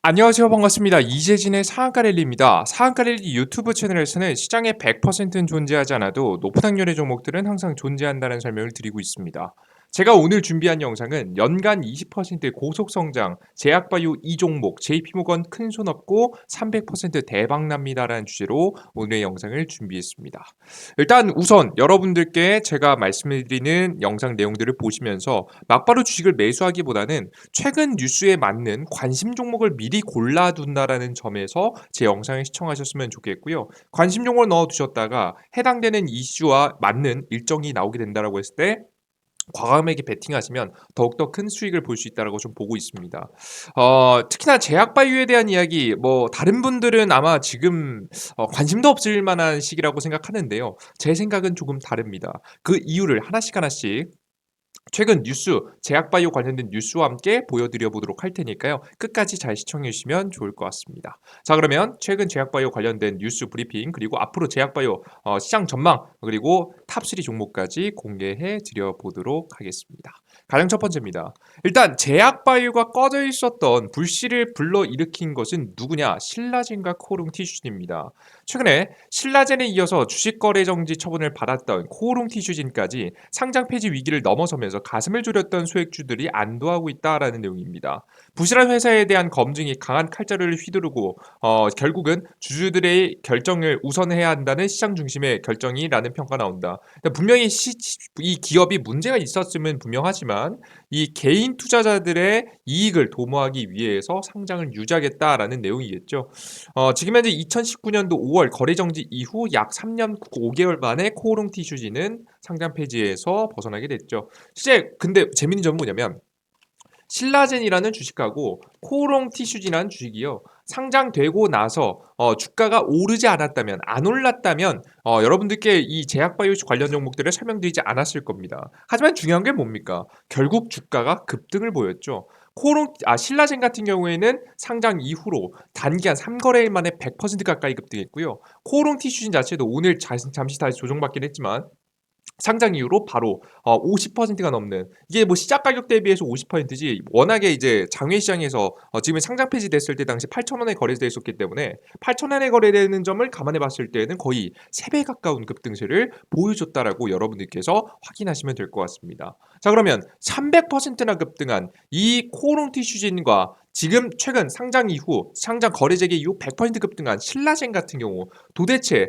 안녕하세요. 반갑습니다. 이재진의 상한가 랠리입니다. 상한가 랠리 유튜브 채널에서는 시장에 100%는 존재하지 않아도 높은 확률의 종목들은 항상 존재한다는 설명을 드리고 있습니다. 제가 오늘 준비한 영상은 연간 20% 고속 성장, 제약바이오 2종목, JP모건 큰 손 없고 300% 대박납니다라는 주제로 오늘의 영상을 준비했습니다. 일단 우선 여러분들께 제가 말씀을 드리는 영상 내용들을 보시면서 막바로 주식을 매수하기보다는 최근 뉴스에 맞는 관심 종목을 미리 골라둔다라는 점에서 제 영상을 시청하셨으면 좋겠고요. 관심 종목을 넣어두셨다가 해당되는 이슈와 맞는 일정이 나오게 된다라고 했을 때 과감하게 베팅하시면 더욱더 큰 수익을 볼 수 있다라고 좀 보고 있습니다. 특히나 제약바이오에 대한 이야기, 뭐 다른 분들은 아마 지금 관심도 없을 만한 시기라고 생각하는데요. 제 생각은 조금 다릅니다. 그 이유를 하나씩 하나씩 최근 뉴스, 제약바이오 관련된 뉴스와 함께 보여드려 보도록 할 테니까요. 끝까지 잘 시청해 주시면 좋을 것 같습니다. 자, 그러면 최근 제약바이오 관련된 뉴스 브리핑, 그리고 앞으로 제약바이오 시장 전망, 그리고 탑3 종목까지 공개해 드려 보도록 하겠습니다. 가장 첫 번째입니다. 일단 제약바이오가 꺼져 있었던 불씨를 불러일으킨 것은 누구냐? 신라젠과 코롱티슈진입니다. 최근에 신라젠에 이어서 주식거래 정지 처분을 받았던 코오롱티슈진까지 상장 폐지 위기를 넘어서면서 가슴을 졸였던 소액주들이 안도하고 있다라는 내용입니다. 부실한 회사에 대한 검증이 강한 칼자루를 휘두르고 결국은 주주들의 결정을 우선해야 한다는 시장 중심의 결정이라는 평가 나온다. 분명히 이 기업이 문제가 있었으면 분명하지만 이 개인 투자자들의 이익을 도모하기 위해서 상장을 유지하겠다라는 내용이겠죠. 지금 현재 2019년도 5월 거래 정지 이후 약 3년 5개월 만에 코오롱 티슈지는 상장 폐지에서 벗어나게 됐죠. 실제 근데 재밌는 점은 뭐냐면 신라젠이라는 주식하고 코오롱 티슈진이라는 주식이요. 상장되고 나서 주가가 오르지 않았다면 안 올랐다면 여러분들께 이 제약바이오 관련 종목들을 설명드리지 않았을 겁니다. 하지만 중요한 게 뭡니까? 결국 주가가 급등을 보였죠. 신라젠 같은 경우에는 상장 이후로 단기간 3거래일 만에 100% 가까이 급등했고요. 코오롱 티슈진 자체도 오늘 잠시 다시 조정받긴 했지만 상장 이후로 바로 50%가 넘는, 이게 뭐 시작 가격 대비해서 50%지 워낙에 이제 장외 시장에서 지금 상장 폐지됐을 때 당시 8,000원에 거래돼 있었기 때문에 8,000원에 거래되는 점을 감안해 봤을 때는 거의 3배 가까운 급등세를 보여줬다라고 여러분들께서 확인하시면 될 것 같습니다. 자, 그러면 300%나 급등한 이 코오롱 티슈진과 지금 최근 상장 이후 상장 거래 재개 이후 100% 급등한 신라젠 같은 경우 도대체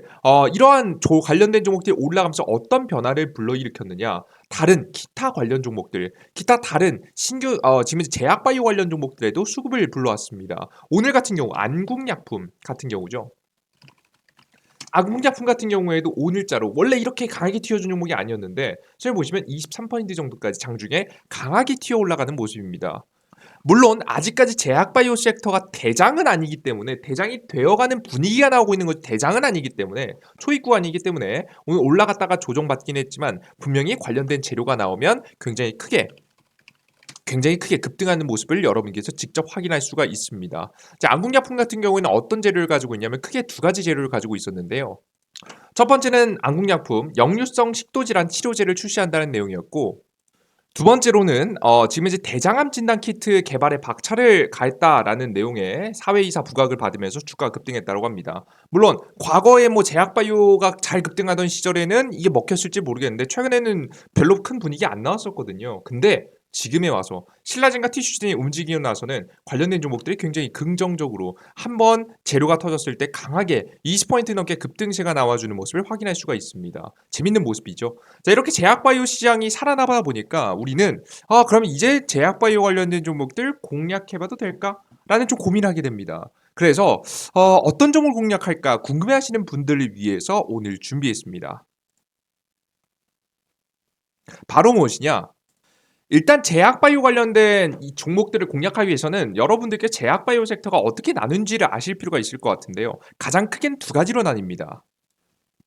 이러한 관련된 종목들이 올라가면서 어떤 변화를 불러일으켰느냐? 다른 기타 관련 종목들, 기타 다른 신규 지금 제약바이오 관련 종목들에도 수급을 불러왔습니다. 오늘 같은 경우 안국약품 같은 경우죠. 안국약품 같은 경우에도 오늘자로 원래 이렇게 강하게 튀어준 종목이 아니었는데 지금 보시면 23% 정도까지 장중에 강하게 튀어 올라가는 모습입니다. 물론 아직까지 제약바이오 섹터가 대장은 아니기 때문에, 대장이 되어가는 분위기가 나오고 있는 것이 대장은 아니기 때문에, 초입구 아니기 때문에 오늘 올라갔다가 조정받긴 했지만 분명히 관련된 재료가 나오면 굉장히 크게 급등하는 모습을 여러분께서 직접 확인할 수가 있습니다. 자, 안국약품 같은 경우에는 어떤 재료를 가지고 있냐면 크게 두 가지 재료를 가지고 있었는데요. 첫 번째는 안국약품 역류성 식도질환 치료제를 출시한다는 내용이었고, 두 번째로는 지금 이제 대장암 진단 키트 개발에 박차를 가했다라는 내용의 사회이사 부각을 받으면서 주가가 급등했다고 합니다. 물론 과거에 뭐 제약바이오가 잘 급등하던 시절에는 이게 먹혔을지 모르겠는데 최근에는 별로 큰 분위기 안 나왔었거든요. 근데 지금에 와서 신라젠과 티슈진이 움직이고 나서는 관련된 종목들이 굉장히 긍정적으로 한번 재료가 터졌을 때 강하게 20% 넘게 급등세가 나와주는 모습을 확인할 수가 있습니다. 재밌는 모습이죠. 자, 이렇게 제약바이오 시장이 살아나다 보니까 우리는 그럼 이제 제약바이오 관련된 종목들 공략해봐도 될까? 라는 좀 고민하게 됩니다. 그래서 어떤 종목을 공략할까 궁금해하시는 분들을 위해서 오늘 준비했습니다. 바로 무엇이냐? 일단 제약바이오 관련된 이 종목들을 공략하기 위해서는 여러분들께 제약바이오 섹터가 어떻게 나눈지를 아실 필요가 있을 것 같은데요. 가장 크게는 두 가지로 나뉩니다.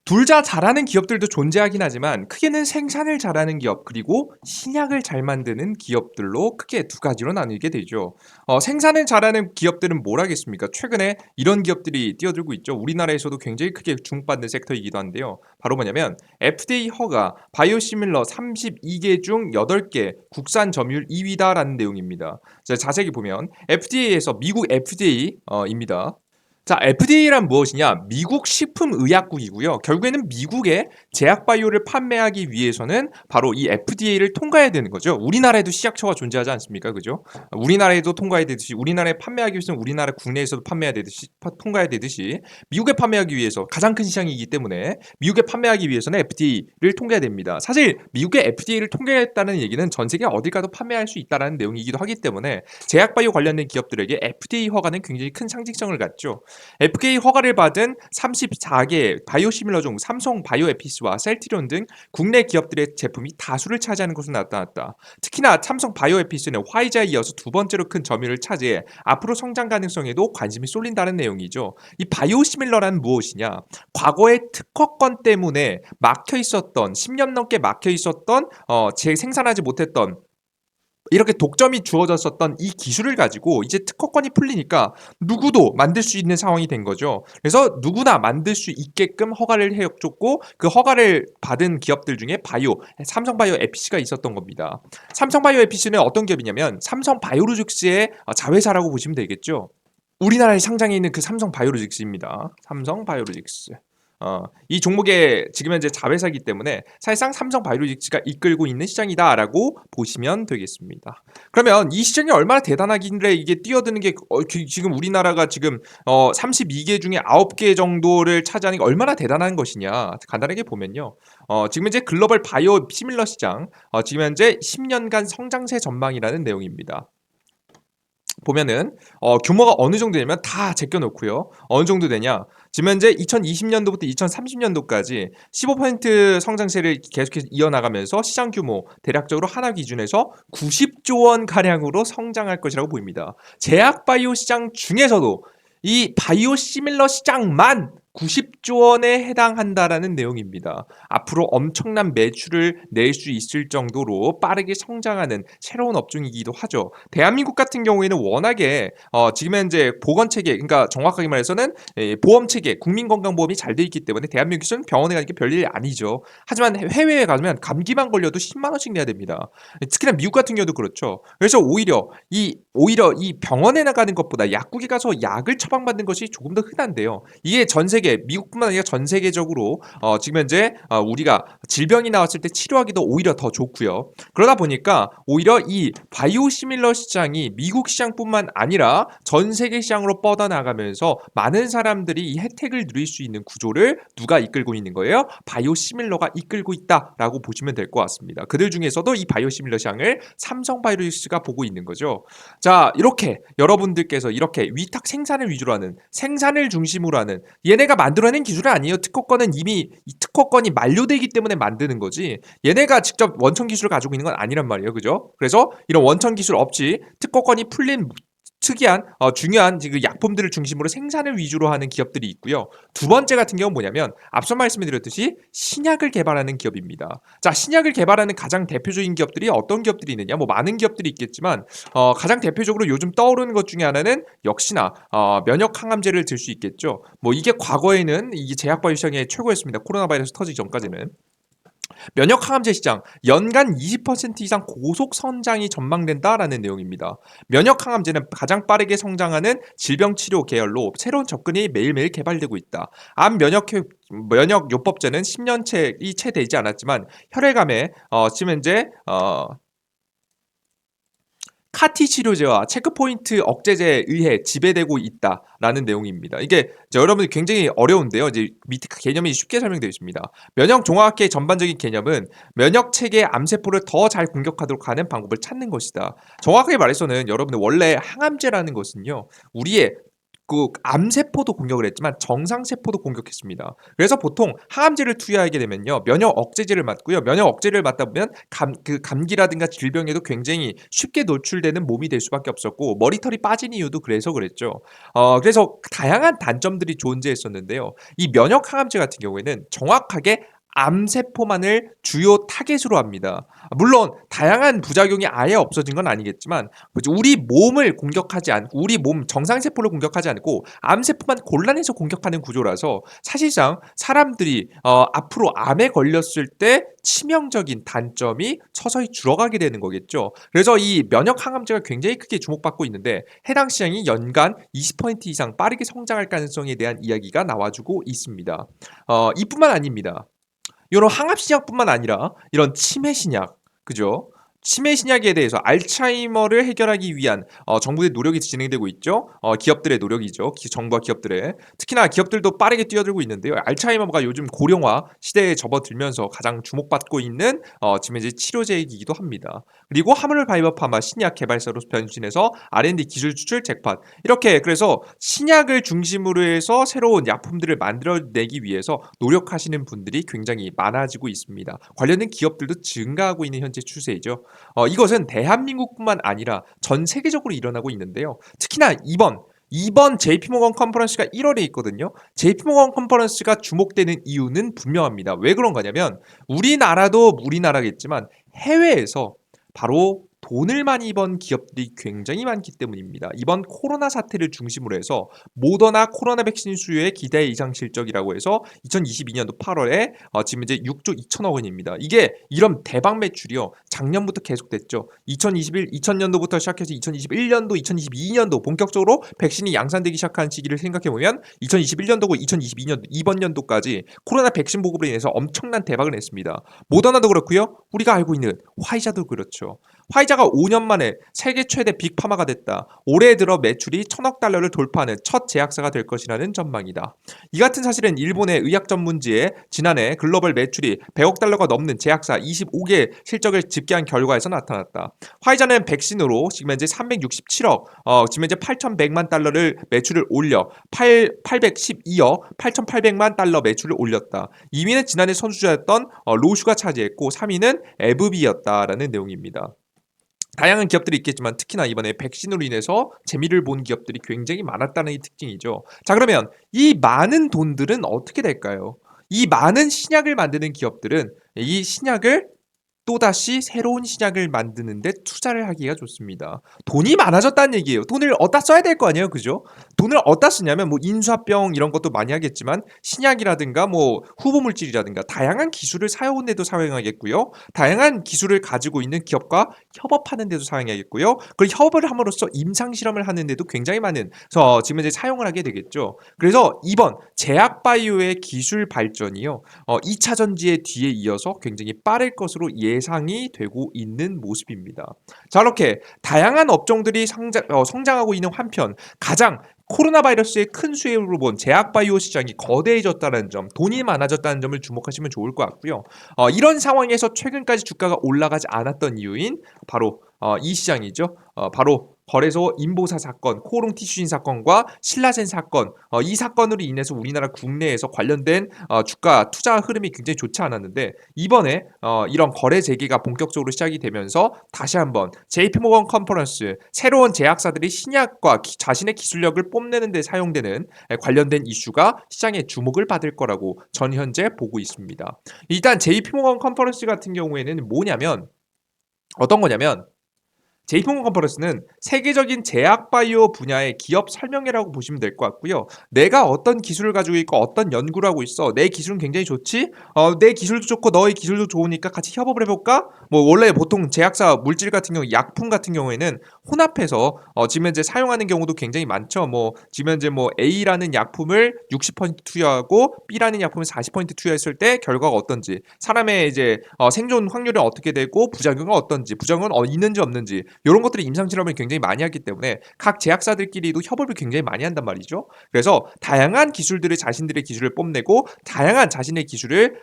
둘 다 잘하는 기업들도 존재하긴 하지만 크게는 생산을 잘하는 기업 그리고 신약을 잘 만드는 기업들로 크게 두 가지로 나뉘게 되죠. 생산을 잘하는 기업들은 뭘 하겠습니까? 최근에 이런 기업들이 뛰어들고 있죠. 우리나라에서도 굉장히 크게 주목받는 섹터이기도 한데요. 바로 뭐냐면 FDA 허가 바이오시밀러 32개 중 8개 국산 점유율 2위다라는 내용입니다. 자, 자세히 보면 FDA에서 미국 FDA입니다. 자, FDA란 무엇이냐? 미국 식품의약국이고요. 결국에는 미국의 제약 바이오를 판매하기 위해서는 바로 이 FDA를 통과해야 되는 거죠. 우리나라에도 식약처가 존재하지 않습니까? 그죠? 우리나라에도 통과해야 되듯이 우리나라에 판매하기 위해서는 우리나라 국내에서도 판매해야 되듯이 통과해야 되듯이 미국에 판매하기 위해서 가장 큰 시장이기 때문에 미국에 판매하기 위해서는 FDA를 통과해야 됩니다. 사실 미국의 FDA를 통과했다는 얘기는 전 세계 어딜 가도 판매할 수 있다는 내용이기도 하기 때문에 제약 바이오 관련된 기업들에게 FDA 허가는 굉장히 큰 상징성을 갖죠. FDA 허가를 받은 34개 바이오시밀러 중 삼성 바이오에피스와 셀트리온 등 국내 기업들의 제품이 다수를 차지하는 것으로 나타났다. 특히나 삼성 바이오에피스는 화이자에 이어서 두 번째로 큰 점유율을 차지해 앞으로 성장 가능성에도 관심이 쏠린다는 내용이죠. 이 바이오시밀러란 무엇이냐? 과거의 특허권 때문에 막혀 있었던 10년 넘게 막혀 있었던 생산하지 못했던 이렇게 독점이 주어졌었던 이 기술을 가지고 이제 특허권이 풀리니까 누구도 만들 수 있는 상황이 된 거죠. 그래서 누구나 만들 수 있게끔 허가를 해줬고 그 허가를 받은 기업들 중에 삼성바이오 에피스가 있었던 겁니다. 삼성바이오 에피스는 어떤 기업이냐면 삼성바이오로직스의 자회사라고 보시면 되겠죠. 우리나라에 상장해 있는 그 삼성바이오로직스입니다. 삼성바이오로직스. 이 종목의 지금 현재 자회사이기 때문에 사실상 삼성바이오로직스가 이끌고 있는 시장이다라고 보시면 되겠습니다. 그러면 이 시장이 얼마나 대단하길래 이게 뛰어드는 게 지금 우리나라가 지금 32개 중에 9개 정도를 차지하는 게 얼마나 대단한 것이냐 간단하게 보면요. 지금 현재 글로벌 바이오 시밀러 시장 지금 현재 10년간 성장세 전망이라는 내용입니다. 보면은 규모가 어느 정도 되냐면 다 제껴놓고요. 어느 정도 되냐? 지금 현재 2020년도부터 2030년도까지 15% 성장세를 계속해서 이어나가면서 시장 규모 대략적으로 하나 기준에서 90조 원 가량으로 성장할 것이라고 보입니다. 제약 바이오 시장 중에서도 이 바이오 시밀러 시장만 90조 원에 해당한다라는 내용입니다. 앞으로 엄청난 매출을 낼 수 있을 정도로 빠르게 성장하는 새로운 업종이기도 하죠. 대한민국 같은 경우에는 워낙에 지금 현재 보건 체계, 그러니까 정확하게 말해서는 보험 체계, 국민건강보험이 잘 돼 있기 때문에 대한민국에서는 병원에 가는 게 별일이 아니죠. 하지만 해외에 가면 감기만 걸려도 10만 원씩 내야 됩니다. 특히나 미국 같은 경우도 그렇죠. 그래서 오히려 이 병원에 나가는 것보다 약국에 가서 약을 처방받는 것이 조금 더 흔한데요. 이게 전 세계 미국뿐만 아니라 전 세계적으로 지금 현재 우리가 질병이 나왔을 때 치료하기도 오히려 더 좋고요. 그러다 보니까 오히려 이 바이오시밀러 시장이 미국 시장뿐만 아니라 전 세계 시장으로 뻗어나가면서 많은 사람들이 이 혜택을 누릴 수 있는 구조를 누가 이끌고 있는 거예요? 바이오시밀러가 이끌고 있다라고 보시면 될 것 같습니다. 그들 중에서도 이 바이오시밀러 시장을 삼성바이오로직스가 보고 있는 거죠. 자, 이렇게 여러분들께서 이렇게 위탁 생산을 위주로 하는 생산을 중심으로 하는 얘네가 만들어낸 기술은 아니에요. 특허권은 이미 이 특허권이 만료되기 때문에 만드는 거지 얘네가 직접 원천 기술을 가지고 있는 건 아니란 말이에요. 그죠? 그래서 이런 원천 기술 없이 특허권이 풀린 특이한 중요한 지금 약품들을 중심으로 생산을 위주로 하는 기업들이 있고요. 두 번째 같은 경우는 뭐냐면 앞서 말씀드렸듯이 신약을 개발하는 기업입니다. 자, 신약을 개발하는 가장 대표적인 기업들이 어떤 기업들이 있느냐? 뭐 많은 기업들이 있겠지만 가장 대표적으로 요즘 떠오르는 것 중에 하나는 역시나 면역 항암제를 들 수 있겠죠. 뭐 이게 과거에는 이게 제약 바이오 시장의 최고였습니다. 코로나 바이러스 터지기 전까지는. 면역 항암제 시장 연간 20% 이상 고속 성장이 전망된다라는 내용입니다. 면역 항암제는 가장 빠르게 성장하는 질병 치료 계열로 새로운 접근이 매일매일 개발되고 있다. 암 면역 요법제는 10년째이 채 되지 않았지만 혈액암에 지금 현재 카티 치료제와 체크포인트 억제제에 의해 지배되고 있다라는 내용입니다. 이게 여러분들 굉장히 어려운데요. 이제 밑에 개념이 쉽게 설명되어 있습니다. 면역 종합학계의 전반적인 개념은 면역 체계의 암세포를 더 잘 공격하도록 하는 방법을 찾는 것이다. 정확하게 말해서는 여러분들 원래 항암제라는 것은요. 우리의 그 암세포도 공격을 했지만 정상세포도 공격했습니다. 그래서 보통 항암제를 투여하게 되면요. 면역 억제제를 맞고요. 면역 억제를 맞다 보면 감기라든가 질병에도 굉장히 쉽게 노출되는 몸이 될 수밖에 없었고 머리털이 빠진 이유도 그래서 그랬죠. 그래서 다양한 단점들이 존재했었는데요. 이 면역 항암제 같은 경우에는 정확하게 암세포만을 주요 타겟으로 합니다. 물론 다양한 부작용이 아예 없어진 건 아니겠지만 우리 몸을 공격하지 않고 우리 몸 정상세포를 공격하지 않고 암세포만 골라내서 공격하는 구조라서 사실상 사람들이 앞으로 암에 걸렸을 때 치명적인 단점이 서서히 줄어가게 되는 거겠죠. 그래서 이 면역 항암제가 굉장히 크게 주목받고 있는데 해당 시장이 연간 20% 이상 빠르게 성장할 가능성에 대한 이야기가 나와주고 있습니다. 이뿐만 아닙니다. 이런 항암 신약뿐만 아니라 이런 치매 신약, 그죠? 치매 신약에 대해서 알츠하이머를 해결하기 위한 정부의 노력이 진행되고 있죠. 기업들의 노력이죠. 정부와 기업들의. 특히나 기업들도 빠르게 뛰어들고 있는데요. 알츠하이머가 요즘 고령화 시대에 접어들면서 가장 주목받고 있는 지금 이제 치료제이기도 합니다. 그리고 화물 바이오 파마 신약 개발사로 변신해서 R&D 기술 추출 잭팟 이렇게 그래서 신약을 중심으로 해서 새로운 약품들을 만들어내기 위해서 노력하시는 분들이 굉장히 많아지고 있습니다. 관련된 기업들도 증가하고 있는 현재 추세이죠. 이것은 대한민국뿐만 아니라 전 세계적으로 일어나고 있는데요. 특히나 이번 JP모건 컨퍼런스가 1월에 있거든요. JP모건 컨퍼런스가 주목되는 이유는 분명합니다. 왜 그런 거냐면 우리나라도 우리나라겠지만 해외에서 바로 돈을 많이 번 기업들이 굉장히 많기 때문입니다. 이번 코로나 사태를 중심으로 해서 모더나 코로나 백신 수요의 기대 이상 실적이라고 해서 2022년도 8월에 지금 이제 6조 2천억 원입니다. 이게 이런 대박 매출이요. 작년부터 계속됐죠. 20년도부터 시작해서 2021년도, 2022년도 본격적으로 백신이 양산되기 시작한 시기를 생각해보면 2021년도고 2022년도 이번 연도까지 코로나 백신 보급으로 인해서 엄청난 대박을 냈습니다. 모더나도 그렇고요. 우리가 알고 있는 화이자도 그렇죠. 화이자가 5년 만에 세계 최대 빅파마가 됐다. 올해 들어 매출이 1,000억 달러를 돌파하는 첫 제약사가 될 것이라는 전망이다. 이 같은 사실은 일본의 의학 전문지에 지난해 글로벌 매출이 100억 달러가 넘는 제약사 25개 실적을 집계한 결과에서 나타났다. 화이자는 백신으로 지금 현재 367억, 지금 현재 8,100만 달러를 매출을 올려 812억 8,800만 달러 매출을 올렸다. 2위는 지난해 선수자였던 로슈가 차지했고 3위는 에브비였다라는 내용입니다. 다양한 기업들이 있겠지만 특히나 이번에 백신으로 인해서 재미를 본 기업들이 굉장히 많았다는 이 특징이죠. 자, 그러면 이 많은 돈들은 어떻게 될까요? 이 많은 신약을 만드는 기업들은 이 신약을 또다시 새로운 신약을 만드는데 투자를 하기가 좋습니다. 돈이 많아졌다는 얘기예요. 돈을 어디다 써야 될 거 아니에요, 그죠? 돈을 어디다 쓰냐면 뭐 인수합병 이런 것도 많이 하겠지만 신약이라든가 뭐 후보 물질이라든가 다양한 기술을 사용하는 데도 사용하겠고요. 다양한 기술을 가지고 있는 기업과 협업하는 데도 사용하겠고요. 그리고 협업을 함으로써 임상 실험을 하는 데도 굉장히 많은 지금 이제 사용을 하게 되겠죠. 그래서 이번 제약 바이오의 기술 발전이요. 2차 전지의 뒤에 이어서 굉장히 빠를 것으로 예상이 되고 있는 모습입니다. 자, 이렇게 다양한 업종들이 성장하고 있는 한편 가장 코로나 바이러스의 큰 수혜로 본 제약 바이오 시장이 거대해졌다는 점, 돈이 많아졌다는 점을 주목하시면 좋을 것 같고요. 이런 상황에서 최근까지 주가가 올라가지 않았던 이유인 바로 이 시장이죠. 바로 거래소 인보사 사건, 코오롱 티슈인 사건과 신라젠 사건, 이 사건으로 인해서 우리나라 국내에서 관련된 주가 투자 흐름이 굉장히 좋지 않았는데 이번에 이런 거래 재개가 본격적으로 시작이 되면서 다시 한번 JP모건 컨퍼런스 새로운 제약사들이 신약과 자신의 기술력을 뽐내는 데 사용되는 관련된 이슈가 시장의 주목을 받을 거라고 전 현재 보고 있습니다. 일단 JP모건 컨퍼런스 같은 경우에는 뭐냐면 어떤 거냐면 JP모건 컨퍼런스는 세계적인 제약 바이오 분야의 기업 설명회라고 보시면 될 것 같고요. 내가 어떤 기술을 가지고 있고 어떤 연구를 하고 있어. 내 기술은 굉장히 좋지? 내 기술도 좋고 너의 기술도 좋으니까 같이 협업을 해볼까? 뭐 원래 보통 제약사 물질 같은 경우 약품 같은 경우에는 혼합해서 지금 현재 사용하는 경우도 굉장히 많죠. 뭐 지금 현재 뭐 A라는 약품을 60% 투여하고 B라는 약품을 40% 투여했을 때 결과가 어떤지 사람의 이제 생존 확률은 어떻게 되고 부작용은 어떤지 부작용은 있는지 없는지 이런 것들이 임상 실험을 굉장히 많이 하기 때문에 각 제약사들끼리도 협업을 굉장히 많이 한단 말이죠. 그래서 다양한 기술들을 자신들의 기술을 뽐내고 다양한 자신의 기술을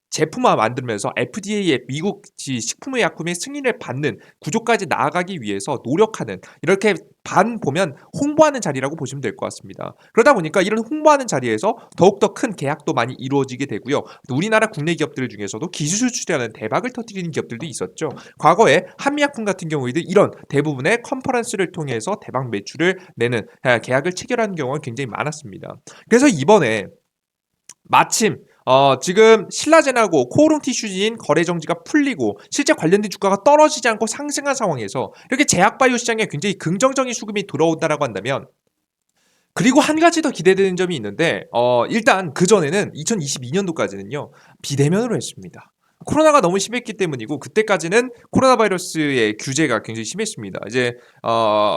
제품화 만들면서 FDA의 미국 식품의약품의 승인을 받는 구조까지 나아가기 위해서 노력하는, 이렇게 반 보면 홍보하는 자리라고 보시면 될 것 같습니다. 그러다 보니까 이런 홍보하는 자리에서 더욱더 큰 계약도 많이 이루어지게 되고요. 또 우리나라 국내 기업들 중에서도 기술 수출하는 대박을 터뜨리는 기업들도 있었죠. 과거에 한미약품 같은 경우에도 이런 대부분의 컨퍼런스를 통해서 대박 매출을 내는 계약을 체결하는 경우가 굉장히 많았습니다. 그래서 이번에 마침 지금 신라젠하고 코오롱 티슈진 거래 정지가 풀리고 실제 관련된 주가가 떨어지지 않고 상승한 상황에서 이렇게 제약바이오 시장에 굉장히 긍정적인 수급이 들어온다라고 한다면, 그리고 한 가지 더 기대되는 점이 있는데, 일단 그전에는 2022년도까지는요 비대면으로 했습니다. 코로나가 너무 심했기 때문이고, 그때까지는 코로나 바이러스의 규제가 굉장히 심했습니다. 이제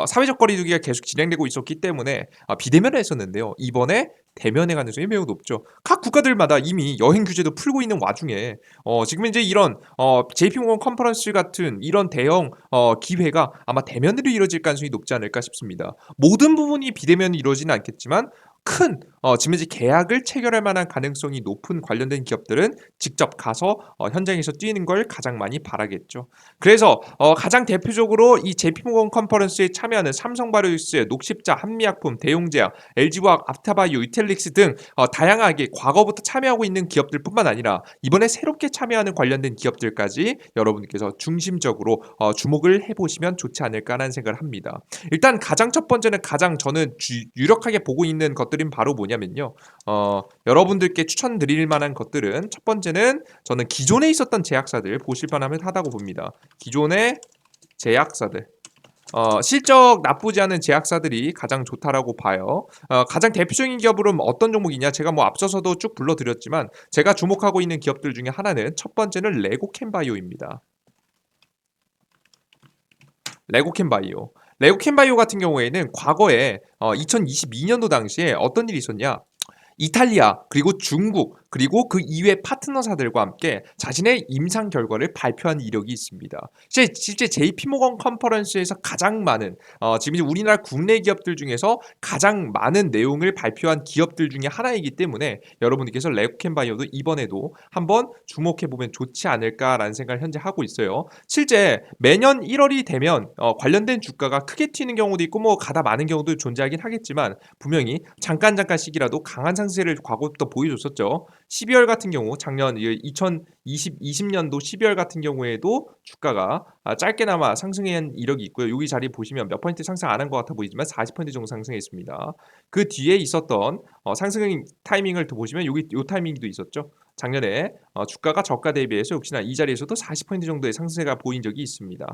사회적 거리두기가 계속 진행되고 있었기 때문에 비대면을 했었는데요. 이번에 대면의 가능성이 매우 높죠. 각 국가들마다 이미 여행 규제도 풀고 있는 와중에 지금 이제 이런 JP모건 컨퍼런스 같은 이런 대형 기회가 아마 대면으로 이루어질 가능성이 높지 않을까 싶습니다. 모든 부분이 비대면이 이루어지는 않겠지만 큰 지금 이제 계약을 체결할 만한 가능성이 높은 관련된 기업들은 직접 가서 현장에서 뛰는 걸 가장 많이 바라겠죠. 그래서 가장 대표적으로 이 JP모건 컨퍼런스에 참여하는 삼성바이오로스, 녹십자, 한미약품, 대용제약, LG화학, 아프타바이오, 이텔릭스 등 다양하게 과거부터 참여하고 있는 기업들뿐만 아니라 이번에 새롭게 참여하는 관련된 기업들까지 여러분께서 중심적으로 주목을 해보시면 좋지 않을까라는 생각을 합니다. 일단 가장 첫 번째는, 가장 저는 유력하게 보고 있는 것들은 바로 뭐냐면요. 여러분들께 추천드릴 만한 것들은, 첫 번째는 저는 기존에 있었던 제약사들 보실 만하면 하다고 봅니다. 기존의 제약사들. 실적 나쁘지 않은 제약사들이 가장 좋다라고 봐요. 가장 대표적인 기업으로는 어떤 종목이냐? 제가 뭐 앞서서도 쭉 불러드렸지만 제가 주목하고 있는 기업들 중에 하나는, 첫 번째는 레고캠바이오입니다. 레고캠바이오. 레고캠바이오 같은 경우에는 과거에 2022년도 당시에 어떤 일이 있었냐? 이탈리아, 그리고 중국, 그리고 그 이외 파트너사들과 함께 자신의 임상 결과를 발표한 이력이 있습니다. 실제 JP모건 컨퍼런스에서 가장 많은, 지금 이제 우리나라 국내 기업들 중에서 가장 많은 내용을 발표한 기업들 중에 하나이기 때문에 여러분들께서 레고캠바이오도 이번에도 한번 주목해보면 좋지 않을까라는 생각을 현재 하고 있어요. 실제 매년 1월이 되면 관련된 주가가 크게 튀는 경우도 있고 뭐 가다 많은 경우도 존재하긴 하겠지만, 분명히 잠깐씩이라도 강한 상승세를 과거부터 보여줬었죠. 12월 같은 경우, 작년 2020년도 12월 같은 경우에도 주가가 짧게나마 상승한 이력이 있고요. 여기 자리 보시면 몇 퍼센트 상승 안 한 것 같아 보이지만 40% 정도 상승했습니다. 그 뒤에 있었던 상승 타이밍을 또 보시면 여기 이 타이밍도 있었죠. 작년에 주가가 저가 대비해서 역시나 이 자리에서도 40% 정도의 상승세가 보인 적이 있습니다.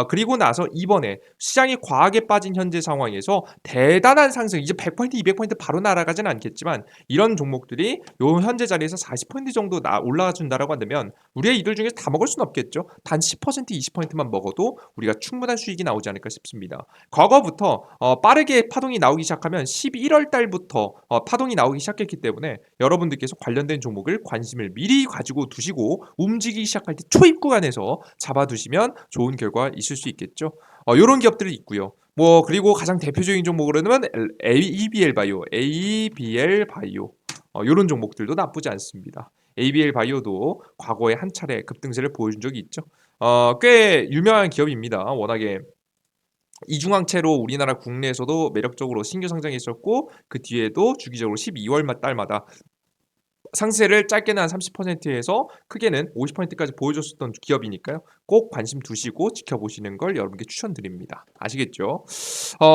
그리고 나서 이번에 시장이 과하게 빠진 현재 상황에서 대단한 상승, 이제 100%, 200% 바로 날아가진 않겠지만 이런 종목들이 요 현재 자리에서 40% 정도 올라가 준다라고 한다면 우리가 이들 중에서 다 먹을 수는 없겠죠. 단 10%, 20%만 먹어도 우리가 충분한 수익이 나오지 않을까 싶습니다. 과거부터 빠르게 파동이 나오기 시작하면 11월 달부터 파동이 나오기 시작했기 때문에 여러분들께서 관련된 종목을 관심을 미리 가지고 두시고 움직이기 시작할 때 초입 구간에서 잡아두시면 좋은 결과 있을 수 있겠죠. 이런 기업들이 있고요. 뭐 그리고 가장 대표적인 종목으로는 ABL 바이오 이런 종목들도 나쁘지 않습니다. ABL 바이오도 과거에 한 차례 급등세를 보여준 적이 있죠. 꽤 유명한 기업입니다. 워낙에 이중항체로 우리나라 국내에서도 매력적으로 신규 상장했었고, 그 뒤에도 주기적으로 12월 달마다 상세를 짧게는 한 30%에서 크게는 50%까지 보여줬었던 기업이니까요. 꼭 관심 두시고 지켜보시는 걸 여러분께 추천드립니다. 아시겠죠?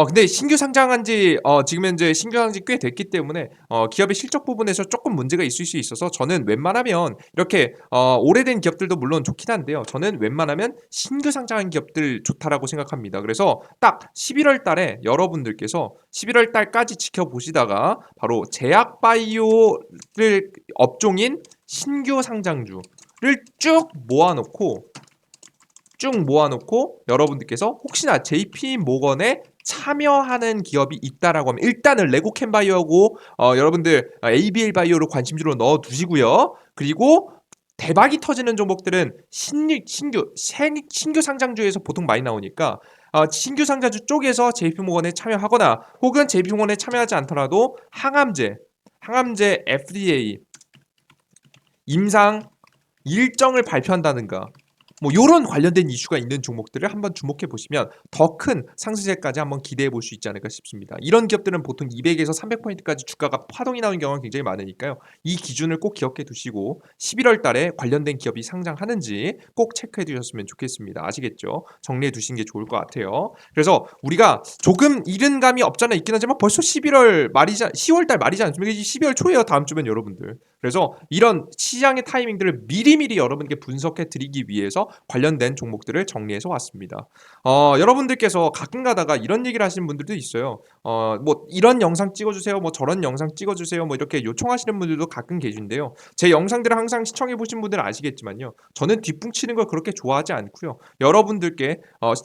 근데 신규 상장한 지 지금 현재 신규 상장이 꽤 됐기 때문에 기업의 실적 부분에서 조금 문제가 있을 수 있어서 저는 웬만하면 이렇게 오래된 기업들도 물론 좋긴 한데요. 저는 웬만하면 신규 상장한 기업들 좋다라고 생각합니다. 그래서 딱 11월 달에 여러분들께서 11월 달까지 지켜보시다가 바로 제약바이오를 업종인 신규 상장주를 쭉 모아놓고 여러분들께서 혹시나 JP모건에 참여하는 기업이 있다라고 하면 일단은 레고캠바이오하고 여러분들 ABL 바이오로 관심주로 넣어 두시고요. 그리고 대박이 터지는 종목들은 신규 상장주에서 보통 많이 나오니까 신규 상장주 쪽에서 JP모건에 참여하거나, 혹은 JP모건에 참여하지 않더라도 항암제 FDA 임상 일정을 발표한다든가 뭐 요런 관련된 이슈가 있는 종목들을 한번 주목해 보시면 더 큰 상승세까지 한번 기대해 볼 수 있지 않을까 싶습니다. 이런 기업들은 보통 200에서 300포인트까지 주가가 파동이 나오는 경우가 굉장히 많으니까요. 이 기준을 꼭 기억해 두시고 11월 달에 관련된 기업이 상장하는지 꼭 체크해 두셨으면 좋겠습니다. 아시겠죠? 정리해 두시는 게 좋을 것 같아요. 그래서 우리가 조금 이른 감이 없잖아 있긴 하지만 벌써 11월 말이자 10월 달 말이지 않습니까? 12월 초예요. 다음 주면 여러분들. 그래서 이런 시장의 타이밍들을 미리미리 여러분께 분석해 드리기 위해서 관련된 종목들을 정리해서 왔습니다. 여러분들께서 가끔 가다가 이런 얘기를 하시는 분들도 있어요. 뭐 이런 영상 찍어주세요. 뭐 저런 영상 찍어주세요. 뭐 이렇게 요청하시는 분들도 가끔 계신데요. 제 영상들을 항상 시청해 보신 분들은 아시겠지만요. 저는 뒷북치는 걸 그렇게 좋아하지 않고요. 여러분들께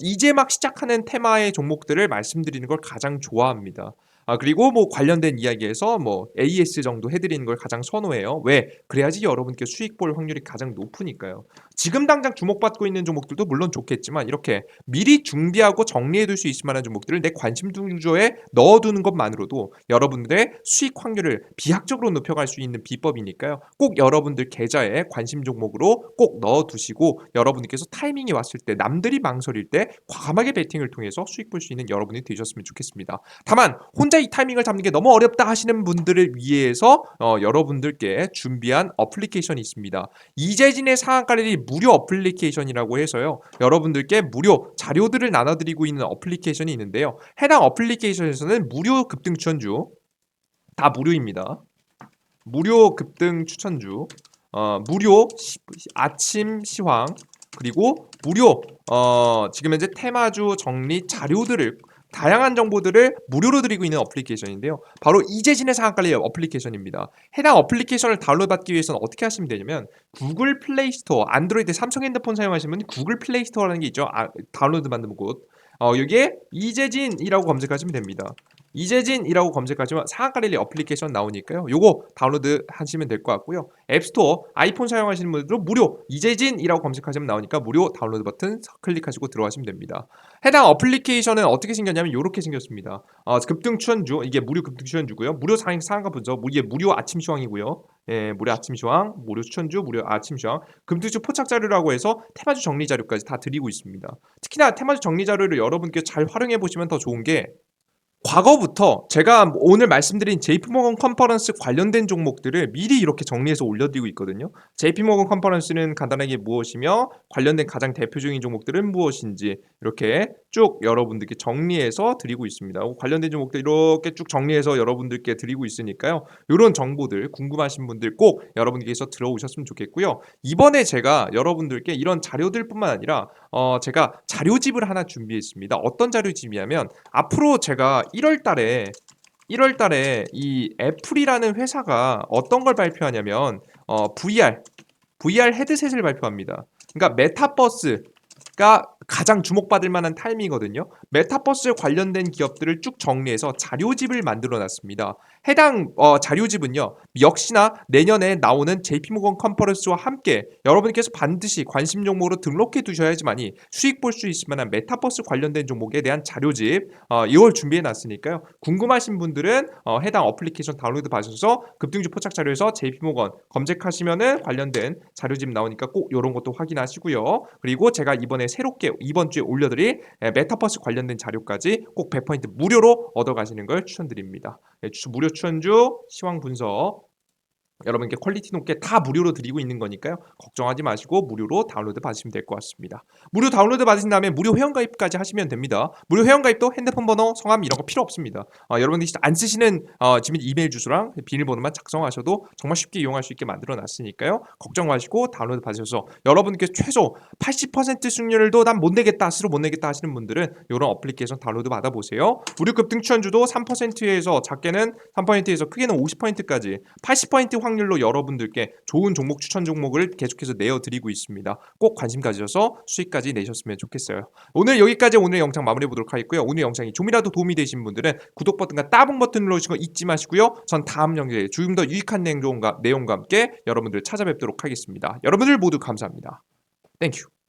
이제 막 시작하는 테마의 종목들을 말씀드리는 걸 가장 좋아합니다. 그리고 뭐 관련된 이야기에서 뭐 AS 정도 해드리는 걸 가장 선호해요. 왜? 그래야지 여러분께 수익 볼 확률이 가장 높으니까요. 지금 당장 주목받고 있는 종목들도 물론 좋겠지만 이렇게 미리 준비하고 정리해둘 수 있을 만한 종목들을 내 관심 구조에 넣어두는 것만으로도 여러분들의 수익 확률을 비약적으로 높여갈 수 있는 비법이니까요. 꼭 여러분들 계좌에 관심 종목으로 꼭 넣어두시고 여러분들께서 타이밍이 왔을 때 남들이 망설일 때 과감하게 베팅을 통해서 수익 볼 수 있는 여러분이 되셨으면 좋겠습니다. 다만 혼자 이 타이밍을 잡는 게 너무 어렵다 하시는 분들을 위해서 여러분들께 준비한 어플리케이션이 있습니다. 이재진의 상한가 랠리 무료 어플리케이션이라고 해서요. 여러분들께 무료 자료들을 나눠드리고 있는 어플리케이션이 있는데요. 해당 어플리케이션에서는 무료 급등 추천주 다 무료입니다. 무료 급등 추천주 무료 아침 시황 그리고 무료 지금 현재 테마주 정리 자료들을 다양한 정보들을 무료로 드리고 있는 어플리케이션인데요. 바로 이재진의 상한가리 어플리케이션입니다. 해당 어플리케이션을 다운로드받기 위해서는 어떻게 하시면 되냐면 구글 플레이 스토어, 안드로이드, 삼성 핸드폰 사용하시면 구글 플레이 스토어라는 게 있죠. 다운로드 받는 곳. 여기에 이재진이라고 검색하시면 됩니다. 이재진이라고 검색하시면 상한가리 어플리케이션 나오니까요. 요거 다운로드 하시면 될 것 같고요. 앱스토어, 아이폰 사용하시는 분들도 무료 이재진이라고 검색하시면 나오니까 무료 다운로드 버튼 클릭하시고 들어가시면 됩니다. 해당 어플리케이션은 어떻게 생겼냐면 이렇게 생겼습니다. 급등 추천주 이게 무료 급등 추천주고요. 무료 상한가 분석 이게 무료 아침 시황이고요. 예, 무료 아침 시황, 무료 추천주, 무료 아침 시황, 금투주 포착 자료라고 해서 테마주 정리 자료까지 다 드리고 있습니다. 특히나 테마주 정리 자료를 여러분께 잘 활용해 보시면 더 좋은 게 과거부터 제가 오늘 말씀드린 JP모건 컨퍼런스 관련된 종목들을 미리 이렇게 정리해서 올려드리고 있거든요. JP모건 컨퍼런스는 간단하게 무엇이며 관련된 가장 대표적인 종목들은 무엇인지 이렇게 쭉 여러분들께 정리해서 드리고 있습니다. 관련된 종목들 이렇게 쭉 정리해서 여러분들께 드리고 있으니까요. 이런 정보들 궁금하신 분들 꼭 여러분께서 들어오셨으면 좋겠고요. 이번에 제가 여러분들께 이런 자료들뿐만 아니라 제가 자료집을 하나 준비했습니다. 어떤 자료집이냐면 앞으로 제가 1월 달에 이 애플이라는 회사가 어떤 걸 발표하냐면 VR 헤드셋을 발표합니다. 그러니까 메타버스가 가장 주목받을 만한 타이밍이거든요. 메타버스 관련된 기업들을 쭉 정리해서 자료집을 만들어 놨습니다. 해당 자료집은요. 역시나 내년에 나오는 JP모건 컨퍼런스와 함께 여러분께서 반드시 관심 종목으로 등록해 두셔야지만이 수익 볼 수 있을 만한 메타버스 관련된 종목에 대한 자료집 이걸 준비해 놨으니까요. 궁금하신 분들은 해당 어플리케이션 다운로드 받으셔서 급등주 포착 자료에서 JP모건 검색하시면은 관련된 자료집 나오니까 꼭 이런 것도 확인하시고요. 그리고 제가 이번에 새롭게 이번 주에 올려드릴 메타버스 관련된 자료까지 꼭 100% 무료로 얻어가시는 걸 추천드립니다. 무료 추천주, 시황 분석 여러분께 퀄리티 높게 다 무료로 드리고 있는 거니까요. 걱정하지 마시고 무료로 다운로드 받으시면 될 것 같습니다. 무료 다운로드 받으신 다음에 무료 회원가입까지 하시면 됩니다. 무료 회원가입도 핸드폰 번호, 성함 이런 거 필요 없습니다. 여러분들이 안 쓰시는 지금 이메일 주소랑 비밀번호만 작성하셔도 정말 쉽게 이용할 수 있게 만들어 놨으니까요. 걱정 마시고 다운로드 받으셔서 여러분께 최소 80% 수익률도 난 못 내겠다, 스스로 못 내겠다 하시는 분들은 이런 어플리케이션 다운로드 받아보세요. 무료 급등 추천주도 3%에서 작게는 3%에서 크게는 50%까지 80% 확률로 여러분들께 좋은 종목 추천 종목을 계속해서 내어드리고 있습니다. 꼭 관심 가지셔서 수익까지 내셨으면 좋겠어요. 오늘 여기까지 오늘 영상 마무리해 보도록 하겠고요. 오늘 영상이 좀이라도 도움이 되신 분들은 구독 버튼과 따봉 버튼 눌러주시는 거 잊지 마시고요. 전 다음 영상에 조금 더 유익한 내용과 함께 여러분들 찾아뵙도록 하겠습니다. 여러분들 모두 감사합니다. 땡큐.